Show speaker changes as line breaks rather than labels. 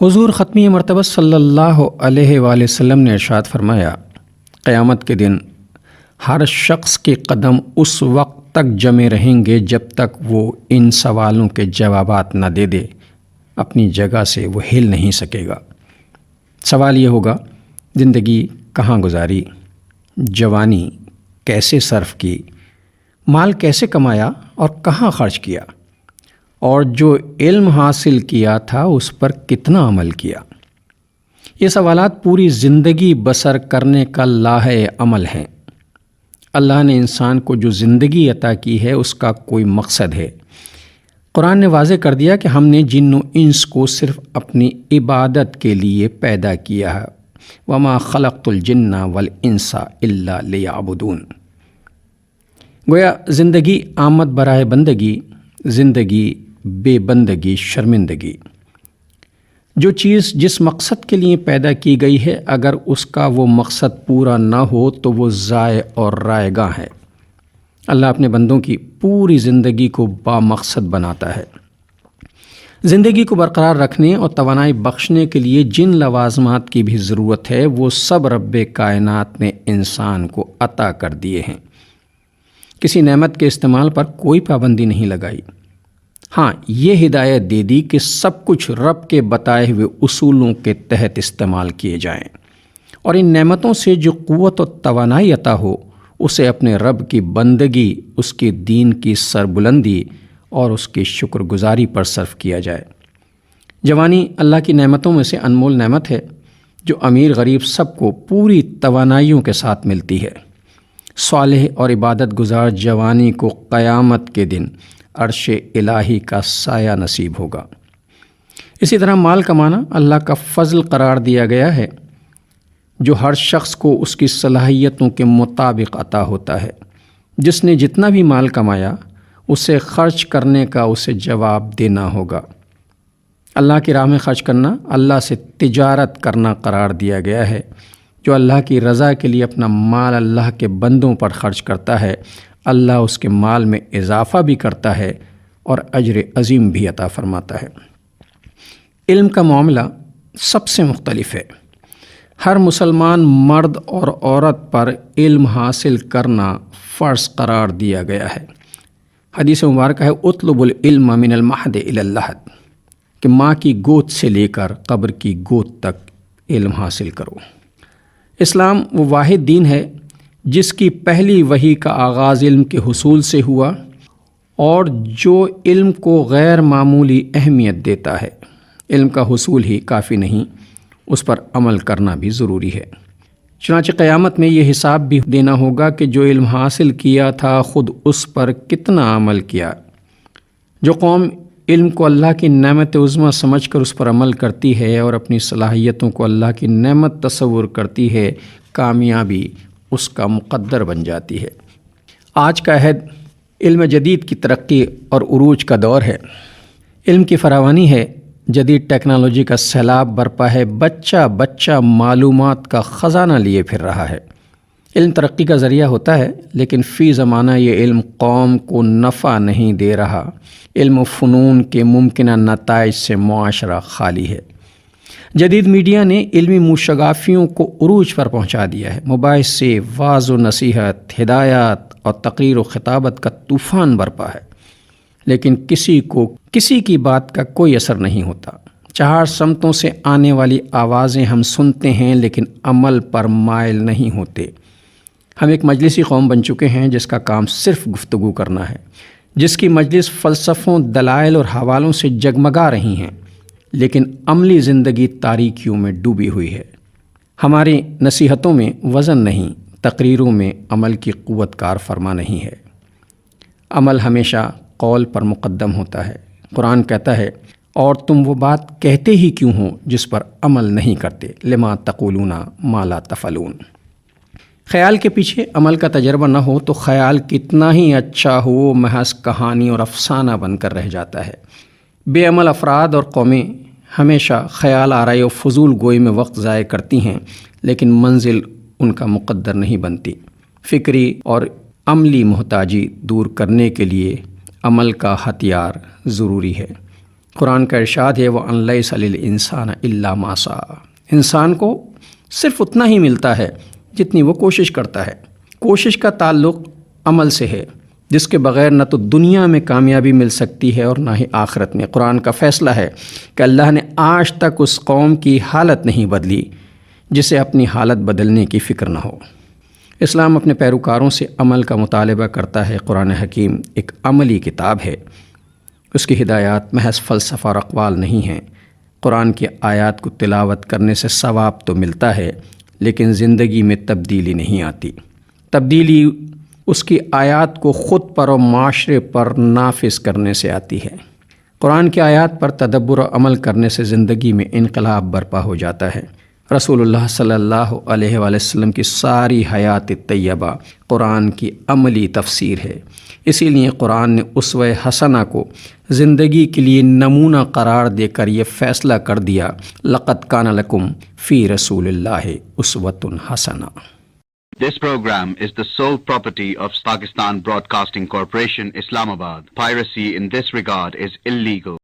حضور ختمی مرتبہ صلی اللہ علیہ وآلہ وسلم نے ارشاد فرمایا، قیامت کے دن ہر شخص کے قدم اس وقت تک جمے رہیں گے جب تک وہ ان سوالوں کے جوابات نہ دے دے، اپنی جگہ سے وہ ہل نہیں سکے گا۔ سوال یہ ہوگا، زندگی کہاں گزاری، جوانی کیسے صرف کی، مال کیسے کمایا اور کہاں خرچ کیا، اور جو علم حاصل کیا تھا اس پر کتنا عمل کیا۔ یہ سوالات پوری زندگی بسر کرنے کا لاہے عمل ہیں۔ اللہ نے انسان کو جو زندگی عطا کی ہے اس کا کوئی مقصد ہے۔ قرآن نے واضح کر دیا کہ ہم نے جن و انس کو صرف اپنی عبادت کے لیے پیدا کیا ہے، وما خلقت الجن والانس الا لیعبدون۔ گویا زندگی آمد برائے بندگی، زندگی بے بندگی شرمندگی۔ جو چیز جس مقصد کے لیے پیدا کی گئی ہے اگر اس کا وہ مقصد پورا نہ ہو تو وہ ضائع اور رائے گاہ ہے۔ اللہ اپنے بندوں کی پوری زندگی کو بامقصد بناتا ہے۔ زندگی کو برقرار رکھنے اور توانائی بخشنے کے لیے جن لوازمات کی بھی ضرورت ہے وہ سب رب کائنات نے انسان کو عطا کر دیے ہیں۔ کسی نعمت کے استعمال پر کوئی پابندی نہیں لگائی۔ ہاں، یہ ہدایت دے دی کہ سب کچھ رب کے بتائے ہوئے اصولوں کے تحت استعمال کیے جائیں، اور ان نعمتوں سے جو قوت و توانائی عطا ہو اسے اپنے رب کی بندگی، اس کے دین کی سربلندی اور اس کی شکر گزاری پر صرف کیا جائے۔ جوانی اللہ کی نعمتوں میں سے انمول نعمت ہے جو امیر غریب سب کو پوری توانائیوں کے ساتھ ملتی ہے۔ صالح اور عبادت گزار جوانی کو قیامت کے دن عرش الہی کا سایہ نصیب ہوگا۔ اسی طرح مال کمانا اللہ کا فضل قرار دیا گیا ہے جو ہر شخص کو اس کی صلاحیتوں کے مطابق عطا ہوتا ہے۔ جس نے جتنا بھی مال کمایا اسے خرچ کرنے کا اسے جواب دینا ہوگا۔ اللہ کی راہ میں خرچ کرنا اللہ سے تجارت کرنا قرار دیا گیا ہے۔ جو اللہ کی رضا کے لیے اپنا مال اللہ کے بندوں پر خرچ کرتا ہے، اللہ اس کے مال میں اضافہ بھی کرتا ہے اور اجر عظیم بھی عطا فرماتا ہے۔ علم کا معاملہ سب سے مختلف ہے۔ ہر مسلمان مرد اور عورت پر علم حاصل کرنا فرض قرار دیا گیا ہے۔ حدیث مبارکہ ہے، اطلب العلم من المہد الی اللحد، کہ ماں کی گود سے لے کر قبر کی گود تک علم حاصل کرو۔ اسلام وہ واحد دین ہے جس کی پہلی وحی کا آغاز علم کے حصول سے ہوا، اور جو علم کو غیر معمولی اہمیت دیتا ہے۔ علم کا حصول ہی کافی نہیں، اس پر عمل کرنا بھی ضروری ہے۔ چنانچہ قیامت میں یہ حساب بھی دینا ہوگا کہ جو علم حاصل کیا تھا خود اس پر کتنا عمل کیا۔ جو قوم علم کو اللہ کی نعمت عظمیٰ سمجھ کر اس پر عمل کرتی ہے اور اپنی صلاحیتوں کو اللہ کی نعمت تصور کرتی ہے، کامیابی اس کا مقدر بن جاتی ہے۔ آج کا عہد علم جدید کی ترقی اور عروج کا دور ہے۔ علم کی فراوانی ہے، جدید ٹیکنالوجی کا سیلاب برپا ہے، بچہ بچہ معلومات کا خزانہ لیے پھر رہا ہے۔ علم ترقی کا ذریعہ ہوتا ہے، لیکن فی زمانہ یہ علم قوم کو نفع نہیں دے رہا۔ علم و فنون کے ممکنہ نتائج سے معاشرہ خالی ہے۔ جدید میڈیا نے علمی موشگافیوں کو عروج پر پہنچا دیا ہے۔ مباحث سے واعظ و نصیحت، ہدایات اور تقریر و خطابت کا طوفان برپا ہے، لیکن کسی کی بات کا کوئی اثر نہیں ہوتا۔ چار سمتوں سے آنے والی آوازیں ہم سنتے ہیں لیکن عمل پر مائل نہیں ہوتے۔ ہم ایک مجلسی قوم بن چکے ہیں جس کا کام صرف گفتگو کرنا ہے، جس کی مجلس فلسفوں، دلائل اور حوالوں سے جگمگا رہی ہیں، لیکن عملی زندگی تاریکیوں میں ڈوبی ہوئی ہے۔ ہماری نصیحتوں میں وزن نہیں، تقریروں میں عمل کی قوت کار فرما نہیں ہے۔ عمل ہمیشہ قول پر مقدم ہوتا ہے۔ قرآن کہتا ہے، اور تم وہ بات کہتے ہی کیوں ہو جس پر عمل نہیں کرتے، لما تقولون ما لا تفعلون۔ خیال کے پیچھے عمل کا تجربہ نہ ہو تو خیال کتنا ہی اچھا ہو محض کہانی اور افسانہ بن کر رہ جاتا ہے۔ بے عمل افراد اور قومیں ہمیشہ خیال آرائی اور فضول گوئی میں وقت ضائع کرتی ہیں، لیکن منزل ان کا مقدر نہیں بنتی۔ فکری اور عملی محتاجی دور کرنے کے لیے عمل کا ہتھیار ضروری ہے۔ قرآن کا ارشاد ہے وَأَن لَيْسَ لِلْإِنسَانَ إِلَّا مَا سَعَى، انسان کو صرف اتنا ہی ملتا ہے جتنی وہ کوشش کرتا ہے۔ کوشش کا تعلق عمل سے ہے، جس کے بغیر نہ تو دنیا میں کامیابی مل سکتی ہے اور نہ ہی آخرت میں۔ قرآن کا فیصلہ ہے کہ اللہ نے آج تک اس قوم کی حالت نہیں بدلی جسے اپنی حالت بدلنے کی فکر نہ ہو۔ اسلام اپنے پیروکاروں سے عمل کا مطالبہ کرتا ہے۔ قرآن حکیم ایک عملی کتاب ہے، اس کی ہدایات محض فلسفہ اور اقوال نہیں ہیں۔ قرآن کی آیات کو تلاوت کرنے سے ثواب تو ملتا ہے، لیکن زندگی میں تبدیلی نہیں آتی۔ تبدیلی اس کی آیات کو خود پر اور معاشرے پر نافذ کرنے سے آتی ہے۔ قرآن کی آیات پر تدبر و عمل کرنے سے زندگی میں انقلاب برپا ہو جاتا ہے۔ رسول اللہ صلی اللہ علیہ وآلہ وسلم کی ساری حیات طیبہ قرآن کی عملی تفسیر ہے۔ اسی لیے قرآن نے اسوہ حسنہ کو زندگی کے لیے نمونہ قرار دے کر یہ فیصلہ کر دیا لقد کان لکم فی رسول اللہ اسوۃ حسنہ۔
This program is the sole property of Pakistan Broadcasting Corporation, Islamabad. Piracy in this regard is illegal.